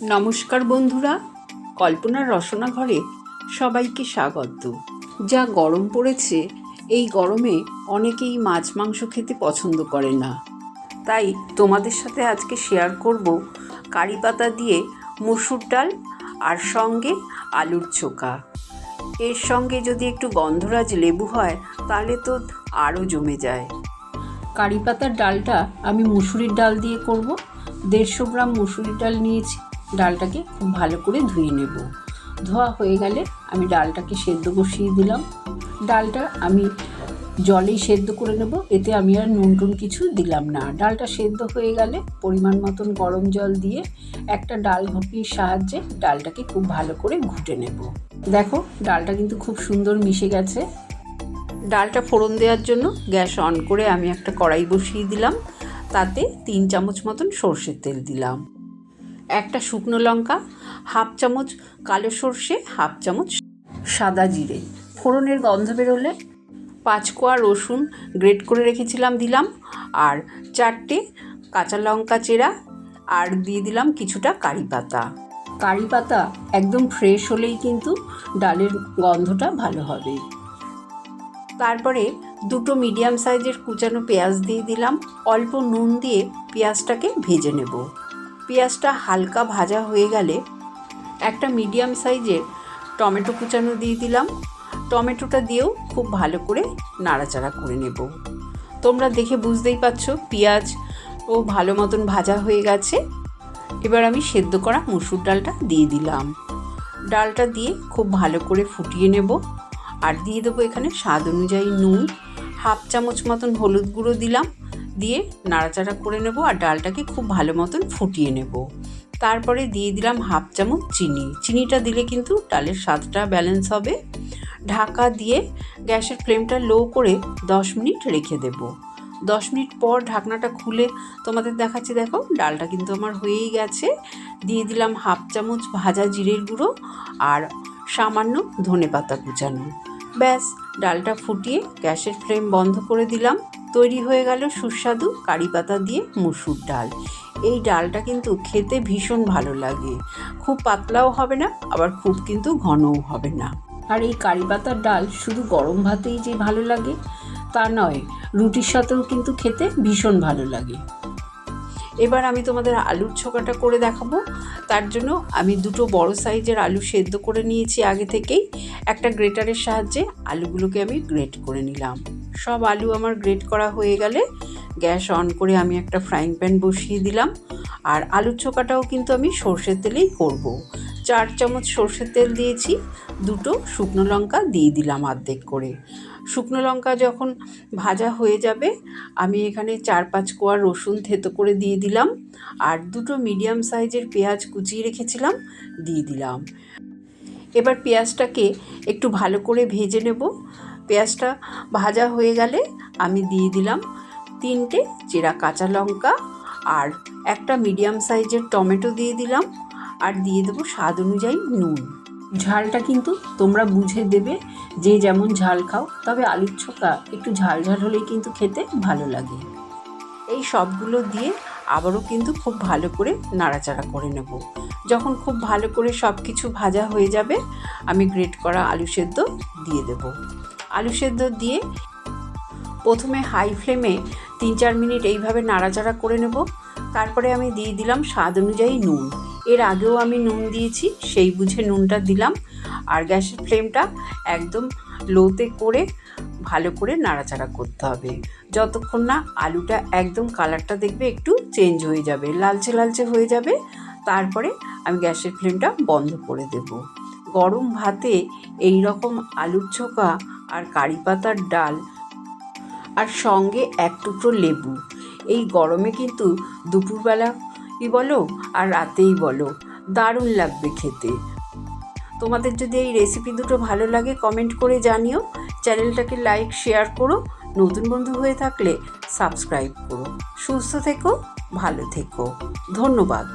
নমস্কার বন্ধুরা, কল্পনার রসনা ঘরে সবাইকে স্বাগত। যা গরম পড়েছে, এই গরমে অনেকেই মাছ মাংস খেতে পছন্দ করে না। তাই তোমাদের সাথে আজকে শেয়ার করব কারি পাতা দিয়ে মসুর ডাল আর সঙ্গে আলুর চোখা। এর সঙ্গে যদি একটু গন্ধরাজ লেবু হয় তাহলে তো আরও জমে যায়। কারি পাতার ডালটা আমি মুসুরির ডাল দিয়ে করব। 150 গ্রাম মুসুরির ডাল নিয়েছি। ডালটাকে খুব ভালো করে ধুয়ে নেব। ধোয়া হয়ে গেলে আমি ডালটাকে সেদ্ধ বসিয়ে দিলাম। ডালটা আমি জলেই সেদ্ধ করে নেব, এতে আমি আর নুন টুন কিছু দিলাম না। ডালটা সেদ্ধ হয়ে গেলে পরিমাণ মতন গরম জল দিয়ে একটা ডাল ঘুটনির সাহায্যে ডালটাকে খুব ভালো করে ঘুটে নেব। দেখো, ডালটা কিন্তু খুব সুন্দর মিশে গেছে। ডালটা ফোড়ন দেওয়ার জন্য গ্যাস অন করে আমি একটা কড়াই বসিয়ে দিলাম। তাতে 3 চামচ মতন সর্ষের তেল দিলাম, একটা শুকনো লঙ্কা, 1/2 চামচ কালো সর্ষে, 1/2 চামচ সাদা জিরে। ফোড়নের গন্ধ বেরোলে 5 কোয়া রসুন গ্রেট করে রেখেছিলাম দিলাম, আর 4টে কাঁচা লঙ্কা চেরা, আর দিয়ে দিলাম কিছুটা কারি পাতা। কারি পাতা একদম ফ্রেশ হলেই কিন্তু ডালের গন্ধটা ভালো হবে। তারপরে 2টো মিডিয়াম সাইজের কুচানো পেঁয়াজ দিয়ে দিলাম। অল্প নুন দিয়ে পেঁয়াজটাকে ভেজে নেব। পেঁয়াজটা হালকা ভাজা হয়ে গেলে একটা মিডিয়াম সাইজের টমেটো কুচানো দিয়ে দিলাম। টমেটোটা দিয়েও খুব ভালো করে নাড়াচাড়া করে নেব। তোমরা দেখে বুঝতেই পারছো পেঁয়াজ ও ভালো মতন ভাজা হয়ে গেছে। এবার আমি সেদ্ধ করা মসুর ডালটা দিয়ে দিলাম। ডালটা দিয়ে খুব ভালো করে ফুটিয়ে নেব। আর দিয়ে দেবো এখানে স্বাদ অনুযায়ী নুন, 1/2 চামচ মতন হলুদ গুঁড়ো দিলাম। দিয়ে নাড়াচাড়া করে নেব আর ডালটাকে খুব ভালো মতন ফুটিয়ে নেব। তারপরে দিয়ে দিলাম 1/2 চামচ চিনি। চিনিটা দিলে কিন্তু ডালের স্বাদটা ব্যালেন্স হবে। ঢাকা দিয়ে গ্যাসের ফ্লেমটা লো করে 10 মিনিট রেখে দেব। 10 মিনিট পর ঢাকনাটা খুলে তোমাদের দেখাচ্ছি। দেখো, ডালটা কিন্তু আমার হয়েই গেছে। দিয়ে দিলাম 1/2 চামচ ভাজা জিরের গুঁড়ো আর সামান্য ধনেপাতা কুচানো। ব্যাস, ডালটা ফুটিয়ে গ্যাসের ফ্লেম বন্ধ করে দিলাম। তৈরি হয়ে গেল সুস্বাদু কারি পাতা দিয়ে মসুর ডাল। এই ডালটা কিন্তু খেতে ভীষণ ভালো লাগে। খুব পাতলাও হবে না, আবার খুব কিন্তু ঘনও হবে না। আর এই কারি পাতার ডাল শুধু গরম ভাতেই যে ভালো লাগে তা নয়, রুটির সাথেও কিন্তু খেতে ভীষণ ভালো লাগে। এবার আমি তোমাদের আলুর ছোকাটা করে দেখাবো। তার জন্য আমি 2টো বড় সাইজের আলু সেদ্ধ করে নিয়েছি আগে থেকেই। একটা গ্রেটারের সাহায্যে আলুগুলোকে আমি গ্রেট করে নিলাম। সব আলু আমার গ্রেট করা হয়ে গেলে গ্যাস অন করে আমি একটা ফ্রাইং প্যান বসিয়ে দিলাম। আর আলুর ছোকাটাও কিন্তু আমি সর্ষের তেলেই করব। 4 চামচ সর্ষের তেল দিয়েছি। 2টো শুকনো লঙ্কা দিয়ে দিলাম অর্ধেক করে। শুকনো লঙ্কা যখন ভাজা হয়ে যাবে আমি এখানে 4-5 কোয়া রসুন থেতো করে দিয়ে দিলাম। আর 2টো মিডিয়াম সাইজের পেঁয়াজ কুচিয়ে রেখেছিলাম দিয়ে দিলাম। এবার পেঁয়াজটাকে একটু ভালো করে ভেজে নেব। পেঁয়াজটা ভাজা হয়ে গেলে আমি দিয়ে দিলাম 3টে চেরা কাঁচা লঙ্কা আর একটা মিডিয়াম সাইজের টমেটো দিয়ে দিলাম। আর দিয়ে দেবো স্বাদ অনুযায়ী নুন। ঝালটা কিন্তু তোমরা বুঝে দেবে, যে যেমন ঝাল খাও। তবে আলুর ছোকা একটু ঝাল ঝাল হলেই কিন্তু খেতে ভালো লাগে। এই সবগুলো দিয়ে আবারও কিন্তু খুব ভালো করে নাড়াচাড়া করে নেব। যখন খুব ভালো করে সব কিছু ভাজা হয়ে যাবে আমি গ্রেট করা আলু সেদ্ধ দিয়ে দেব। আলু সেদ্ধ দিয়ে প্রথমে হাই ফ্লেমে 3-4 মিনিট এইভাবে নাড়াচাড়া করে নেব। তারপরে আমি দিয়ে দিলাম স্বাদ অনুযায়ী নুন। এর আগেও আমি নুন দিয়েছি, সেই বুঝে নুনটা দিলাম। আর গ্যাসের ফ্লেমটা একদম লোতে করে ভালো করে নাড়াচাড়া করতে হবে যতক্ষণ না আলুটা একদম কালারটা দেখবে একটু চেঞ্জ হয়ে যাবে, লালচে লালচে হয়ে যাবে। তারপরে আমি গ্যাসের ফ্লেমটা বন্ধ করে দেব। গরম ভাতে এই রকম আলুর ছোকা আর কারি পাতার ডাল আর সঙ্গে 1 টুকরো লেবু, এই গরমে কিন্তু দুপুরবেলাই বলো আর রাতেই বলো দারুণ লাগবে খেতে। তোমাদের যদি এই রেসিপি দুটো ভালো লাগে কমেন্ট করে জানিও। চ্যানেলটাকে লাইক শেয়ার করো। নতুন বন্ধু হয়ে থাকলে সাবস্ক্রাইব করো। সুস্থ থেকো, ভালো থেকো। ধন্যবাদ।